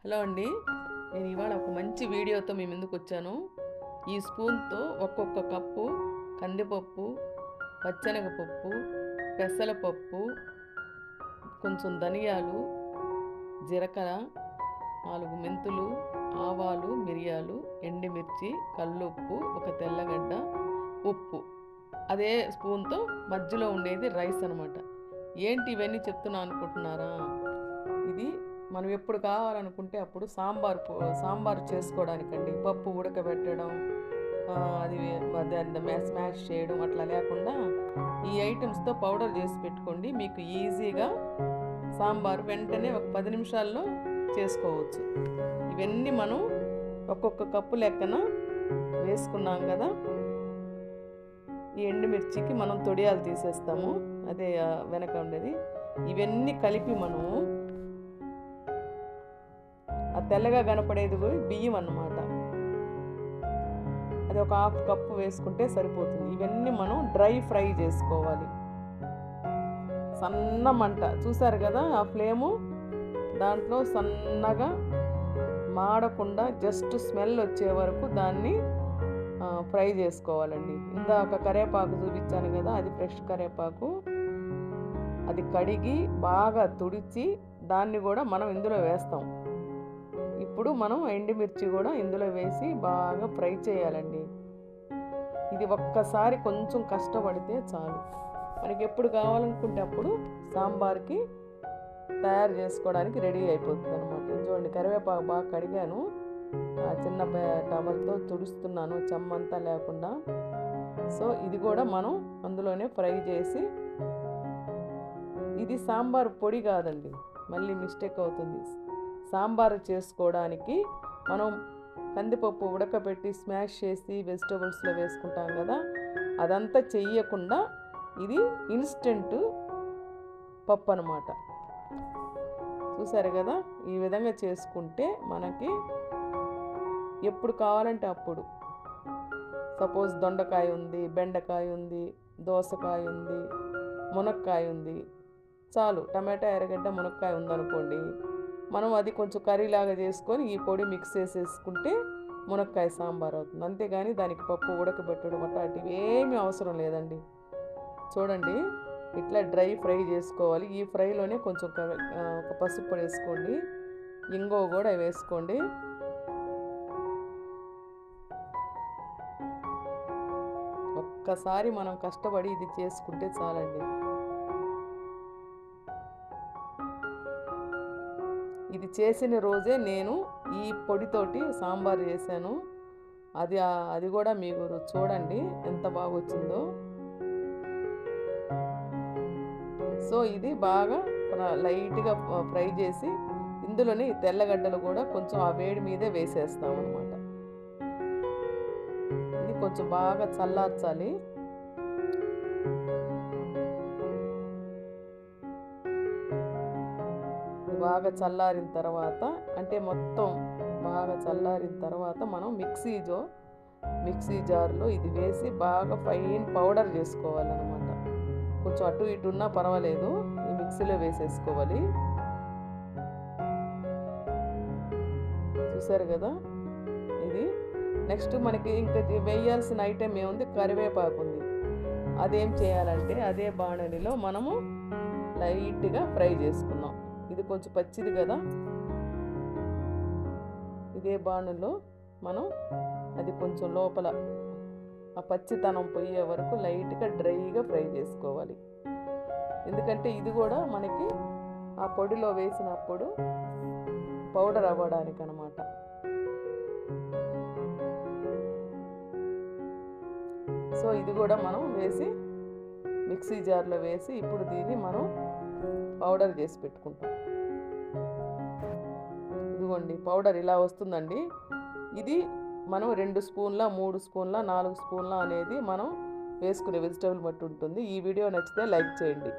Hello అండి, నేను ఇవాళ ఒక మంచి వీడియోతో మీ ముందుకు వచ్చాను. ఈ స్పూన్తో ఒక్కొక్క కప్పు కందిపప్పు, పచ్చెనగపప్పు, పెసరపప్పు, కొంచెం ధనియాలు, జీలకర్ర, 4 మెంతులు, ఆవాలు, మిరియాలు, ఎండుమిర్చి, కల్లుప్పు, ఒక తెల్లగడ్డ, ఉప్పు. అదే స్పూన్తో మధ్యలో ఉండేది రైస్ అనమాట. ఏంటి ఇవన్నీ చెప్తున్నా అనుకుంటున్నారా? ఇది మనం ఎప్పుడు కావాలనుకుంటే అప్పుడు సాంబారు చేసుకోవడానికండి. పప్పు ఉడకబెట్టడం, అది దాన్ని స్మాష్ చేయడం అట్లా లేకుండా ఈ ఐటమ్స్తో పౌడర్ చేసి పెట్టుకోండి. మీకు ఈజీగా సాంబారు వెంటనే ఒక 10 నిమిషాల్లో చేసుకోవచ్చు. ఇవన్నీ మనం ఒక్కొక్క కప్పు లెక్కన వేసుకున్నాం కదా. ఈ ఎండుమిర్చికి మనం తొడియాలు తీసేస్తాము, అదే వెనక ఉండేది. ఇవన్నీ కలిపి మనము ఆ తెల్లగా కనపడేది కూడా బియ్యం అన్నమాట. అది ఒక 1/2 కప్పు వేసుకుంటే సరిపోతుంది. ఇవన్నీ మనం డ్రై ఫ్రై చేసుకోవాలి. సన్న మంట చూసారు కదా, ఆ ఫ్లేము దాంట్లో సన్నగా మాడకుండా జస్ట్ స్మెల్ వచ్చే వరకు దాన్ని ఫ్రై చేసుకోవాలండి. ఇందాక కరివేపాకు చూపించాను కదా, అది ఫ్రెష్ కరివేపాకు. అది కడిగి బాగా తుడిచి దాన్ని కూడా మనం ఇందులో వేస్తాం. ఇప్పుడు మనం ఎండుమిర్చి కూడా ఇందులో వేసి బాగా ఫ్రై చేయాలండి. ఇది ఒక్కసారి కొంచెం కష్టపడితే చాలు, మనకి ఎప్పుడు కావాలనుకుంటే అప్పుడు సాంబార్కి తయారు చేసుకోవడానికి రెడీ అయిపోతుంది అనమాట. చూడండి, కరివేపాకు బాగా కడిగాను, చిన్న టవల్తో తుడుస్తున్నాను చెమ్మంతా లేకుండా. సో ఇది కూడా మనం అందులోనే ఫ్రై చేసి, ఇది సాంబార్ పొడి కాదండి, మళ్ళీ మిస్టేక్ అవుతుంది. సాంబారు చేసుకోవడానికి మనం కందిపప్పు ఉడకబెట్టి స్మాష్ చేసి వెజిటబుల్స్లో వేసుకుంటాం కదా, అదంతా చెయ్యకుండా ఇది ఇన్స్టెంట్ పప్పు అన్నమాట. చూసారు కదా, ఈ విధంగా చేసుకుంటే మనకి ఎప్పుడు కావాలంటే అప్పుడు, సపోజ్ దొండకాయ ఉంది, బెండకాయ ఉంది, దోసకాయ ఉంది, మునక్కాయ ఉంది, చాలు టమాటా, ఎర్రగడ్డ, మునక్కాయ ఉందనుకోండి, మనం అది కొంచెం కర్రీలాగా చేసుకొని ఈ పొడి మిక్స్ చేసేసుకుంటే మునక్కాయ సాంబార్ అవుతుంది. అంతేగాని దానికి పప్పు ఉడకబెట్టడం అట్లాంటివి ఏమీ అవసరం లేదండి. చూడండి, ఇట్లా డ్రై ఫ్రై చేసుకోవాలి. ఈ ఫ్రైలోనే కొంచెం ఒక పసుపు పొడి వేసుకోండి, ఇంగువ కూడా వేసుకోండి. ఒక్కసారి మనం కష్టపడి ఇది చేసుకుంటే చాలండి. ఇది చేసిన రోజే నేను ఈ పొడితోటి సాంబార్ చేశాను. అది కూడా మీరు చూడండి ఎంత బాగా వచ్చిందో. సో ఇది బాగా లైట్గా ఫ్రై చేసి ఇందులోనే ఈ తెల్లగడ్డలు కూడా కొంచెం ఆ వేడి మీదే వేసేస్తాం అన్నమాట. ఇది కొంచెం బాగా చల్లార్చాలి. బాగా చల్లారిన తర్వాత, అంటే మొత్తం బాగా చల్లారిన తర్వాత మనం మిక్సీ జార్లో ఇది వేసి బాగా ఫైన్ పౌడర్ చేసుకోవాలన్నమాట. కొంచెం అటు ఇటు ఉన్నా పర్వాలేదు, ఈ మిక్సీలో వేసేసుకోవాలి. చూసారు కదా, ఇది నెక్స్ట్ మనకి ఇంకా వేయాల్సిన ఐటెం ఏముంది, కరివేపాకు ఉంది. అదేం చేయాలంటే అదే బాణలిలో మనము లైట్గా ఫ్రై చేసుకున్నాం. ఇది కొంచెం పచ్చిది కదా, ఇదే బాణలో మనం అది కొంచెం లోపల ఆ పచ్చితనం పోయే వరకు లైట్గా డ్రైగా ఫ్రై చేసుకోవాలి. ఎందుకంటే ఇది కూడా మనకి ఆ పొడిలో వేసినప్పుడు పౌడర్ అవ్వడానికి అన్నమాట. సో ఇది కూడా మనం వేసి మిక్సీ జార్లో వేసి ఇప్పుడు దీన్ని మనం పౌడర్ చేసి పెట్టుకుంటాం. ఇదిగోండి, పౌడర్ ఇలా వస్తుందండి. ఇది మనం 2 స్పూన్ల, 3 స్పూన్ల, 4 స్పూన్ల అనేది మనం వేసుకునే వెజిటబుల్ బట్టి ఉంటుంది. ఈ వీడియో నచ్చితే లైక్ చేయండి.